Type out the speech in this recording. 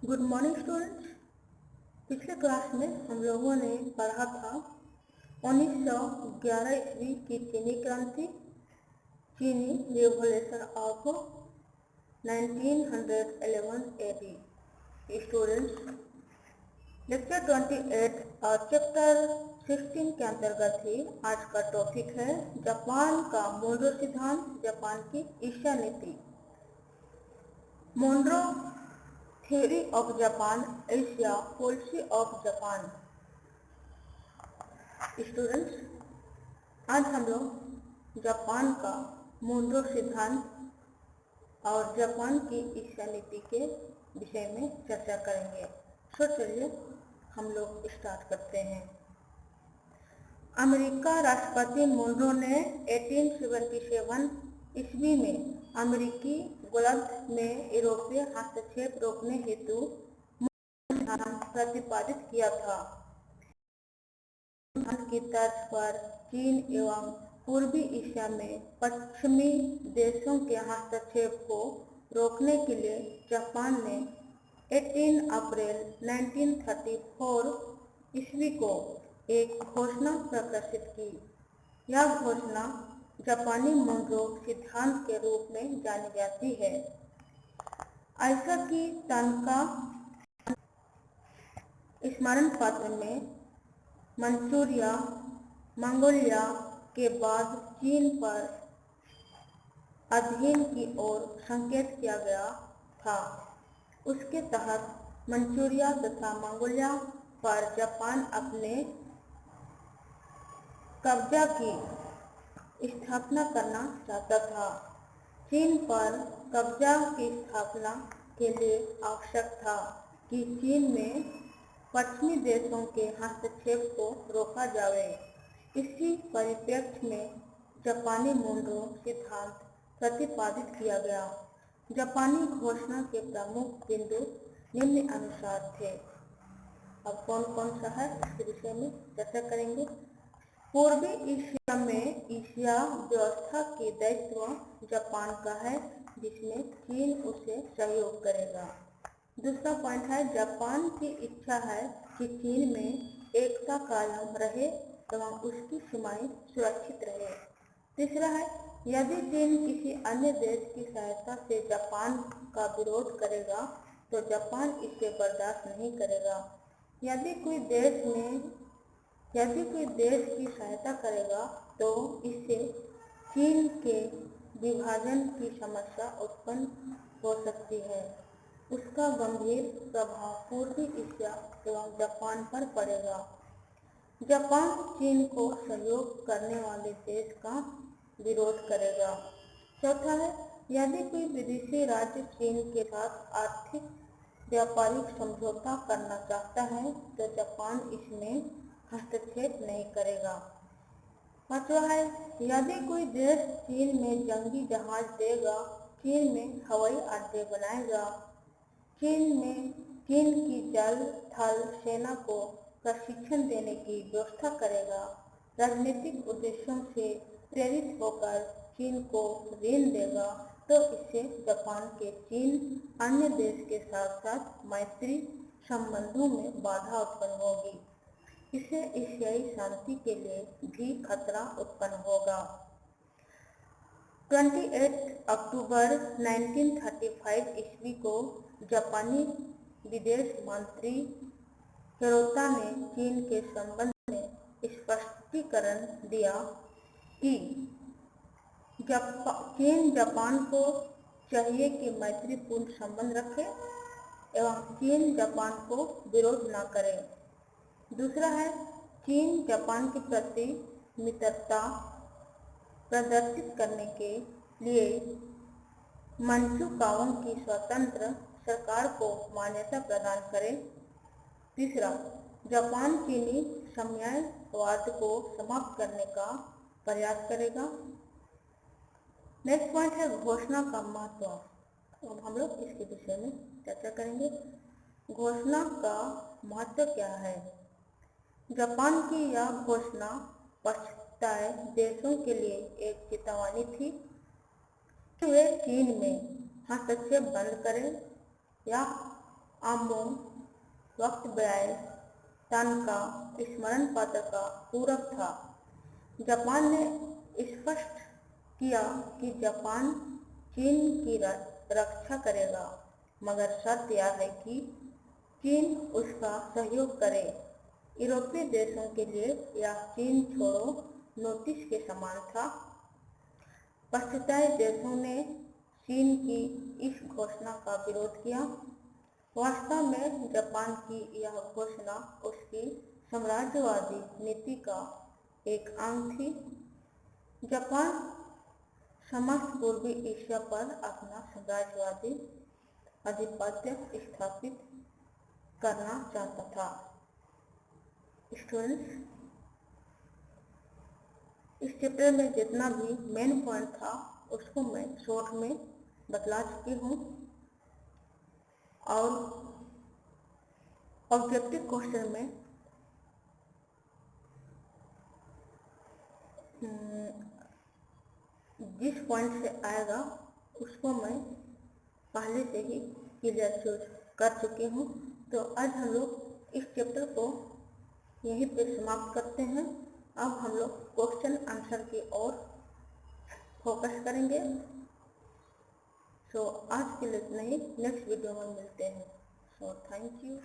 Good morning students. पिछले class में हम लोगों ने पढ़ा था 1911 ईस्वी की चीनी क्रांति, चीनी revolution of 1911 AD. Students, lecture 28 और चैप्टर 16 के अंतर्गत ही आज का टॉपिक है जापान का मोनरो सिद्धांत, जापान की ईर्ष्या नीति। Monroe theory of Japan, Asia policy of Japan. Students, आज हम लोग जापान का मोनरो सिद्धांत और जापान की ईर्ष्या नीति के विषय में चर्चा करेंगे। तो चलिए हम लोग स्टार्ट करते हैं। अमेरिका राष्ट्रपति मोनरो ने 1877 ईस्वी में अमेरिकी गोलार्ध में यूरोपीय हस्तक्षेप रोकने हेतु प्रतिपादित किया था। की तर्ज पर चीन एवं पूर्वी एशिया में पश्चिमी देशों के हस्तक्षेप को रोकने के लिए जापान ने 18 अप्रैल 1934 ईस्वी को एक घोषणा प्रकाशित की। यह घोषणा जापानी मोनरो सिद्धांत के रूप में जानी जाती है। ऐसा कि तनका स्मरण पत्र में मंचूरिया, मंगोलिया के बाद चीन पर अधीन की ओर संकेत किया गया था। उसके तहत मंचूरिया तथा मंगोलिया पर जापान अपने कब्जा की स्थापना करना चाहता था। चीन पर कब्जा की स्थापना के लिए आवश्यक था कि चीन में पश्चिमी देशों के हस्तक्षेप को रोका जाए। इसी परिप्रेक्ष्य में जापानी मोनरो सिद्धांत प्रतिपादित किया गया। जापानी घोषणा के प्रमुख बिंदु निम्न अनुसार थे। अब कौन कौन सा है इसके विषय में चर्चा करेंगे। पूर्वी एशिया में एशिया व्यवस्था के दायित्व जापान का है, जिसमें चीन उसे सहयोग करेगा। दूसरा पॉइंट है, जापान की इच्छा है कि चीन में एकता कायम रहे एवं उसकी सीमाएं सुरक्षित रहे। तीसरा है, यदि चीन किसी अन्य देश की सहायता से जापान का विरोध करेगा तो जापान इसे बर्दाश्त नहीं करेगा। यदि कोई देश की सहायता करेगा तो इससे चीन के विभाजन की समस्या उत्पन्न हो सकती है। उसका गंभीर प्रभाव पूर्वी एशिया एवं जापान पर पड़ेगा। जापान चीन को सहयोग करने वाले देश का विरोध करेगा। चौथा है, यदि कोई विदेशी राज्य चीन के साथ आर्थिक व्यापारिक समझौता करना चाहता है तो जापान इसमें हस्तक्षेप नहीं करेगा। पांचवा है, यदि कोई देश चीन में जंगी जहाज देगा, चीन में हवाई अड्डे बनाएगा, चीन की जल थल सेना को प्रशिक्षण देने की व्यवस्था करेगा, राजनीतिक उद्देश्यों से प्रेरित होकर चीन को ऋण देगा, तो इससे जापान के चीन अन्य देश के साथ साथ मैत्री संबंधों में बाधा उत्पन्न होगी। इससे एशियाई शांति के लिए भी खतरा उत्पन्न होगा। 28 अक्टूबर 1935 ईस्वी को जापानी विदेश मंत्री हिरोता ने चीन के संबंध में स्पष्टीकरण दिया कि चीन जापान को चाहिए कि मैत्रीपूर्ण संबंध रखे एवं चीन जापान को विरोध न करे। दूसरा है, चीन जापान के प्रति मित्रता प्रदर्शित करने के लिए मंचुकाओं की स्वतंत्र सरकार को मान्यता प्रदान करे। तीसरा, जापान चीनी साम्यवाद को समाप्त करने का प्रयास करेगा। नेक्स्ट पॉइंट है घोषणा का महत्व। अब हम लोग इसके विषय में चर्चा करेंगे। घोषणा का महत्व क्या है। जापान की यह घोषणा पश्चिमी देशों के लिए एक चेतावनी थी कि वे चीन में हस्तक्षेप बंद करें या आमों, वक्त व्यय, तन का, स्मरण पत्र का पूरक था। जापान ने स्पष्ट किया कि जापान चीन की रक्षा करेगा, मगर शर्त यह है कि चीन उसका सहयोग करे। यूरोपीय देशों के लिए यह चीन छोड़ो नोटिस के समान था। पश्चिमी देशों ने चीन की इस घोषणा का विरोध किया। वास्तव में जापान की यह घोषणा उसकी साम्राज्यवादी नीति का एक अंग थी। जापान समस्त पूर्वी एशिया पर अपना साम्राज्यवादी आधिपत्य स्थापित करना चाहता था। स्टूडेंट्स, इस चैप्टर में जितना भी मेन पॉइंट था उसको मैं शॉर्ट में बतला चुकी हूँ और ऑब्जेक्टिव क्वेश्चन में जिस पॉइंट से आएगा उसको मैं पहले से ही क्लियर कर चुकी हूँ। तो आज हम लोग इस चैप्टर को यहीं पे समाप्त करते हैं। अब हम लोग क्वेश्चन आंसर की ओर फोकस करेंगे। सो आज के लिए इतना ही, नेक्स्ट वीडियो में मिलते हैं। So thank you.